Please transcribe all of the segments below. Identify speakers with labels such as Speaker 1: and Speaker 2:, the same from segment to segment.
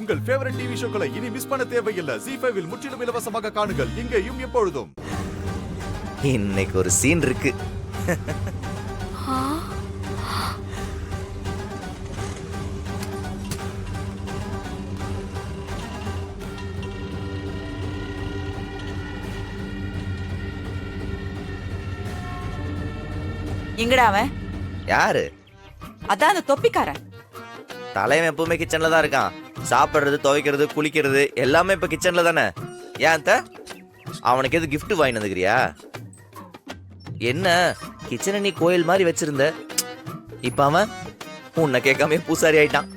Speaker 1: உங்கள் favourite TV ஷோக்களை இனி miss பண்ண தேவையில்லை. ZEE5 இல் முற்றிலும் இலவசமாக காணுங்கள். இங்கேயும் எப்பொழுதும்.
Speaker 2: இன்னைக்கு ஒரு சீன் இருக்கு.
Speaker 3: எங்கடா அவன்?
Speaker 2: யாரு?
Speaker 3: அதான் அந்த தொப்பிக்காரன்.
Speaker 2: தலைவன் எப்பவுமே கிச்சன்ல தான் இருக்கான். சாப்பிடுறது, துவைக்கிறது, குளிக்கிறது எல்லாமே இப்ப கிச்சன்ல தானே. ஏன் அவனுக்கு எது கிஃப்ட் வாங்கி வந்துக்கிறியா? என்ன கிச்சனை நீ கோயில் மாதிரி வச்சிருந்த, இப்ப அவன் உன்னை கேட்காம பூசாரி ஆயிட்டான்.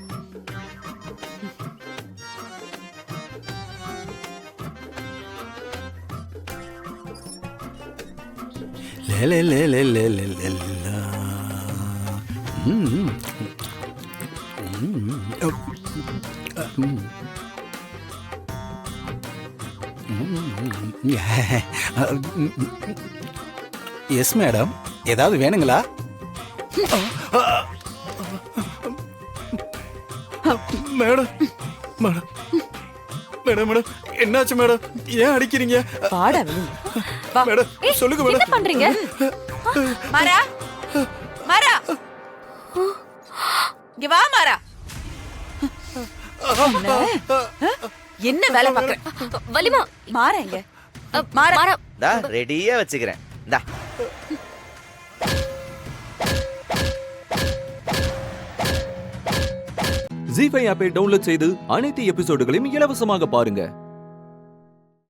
Speaker 4: எஸ் மேடம், ஏதாவது வேணுங்களா? மேடம் மேடம் மேடம் மேடம் என்னாச்சு மேடம்? ஏன் அடிக்கிறீங்க?
Speaker 3: வாடா வா.
Speaker 4: மேடம் சொல்லுங்க மேடம்.
Speaker 5: என்ன பண்றீங்க?
Speaker 3: மாரா, மாரா, இங்க வா மாரா. என்ன வேலை பாக்குற?
Speaker 5: வலிமா
Speaker 3: மாறா இங்க. மாறா
Speaker 2: டா ரெடியா வச்சுக்கிறேன். டா
Speaker 6: ZEE5 ஆப்பை டவுன்லோட் செய்து அனைத்து எபிசோடுகளையும் இலவசமாக பாருங்க.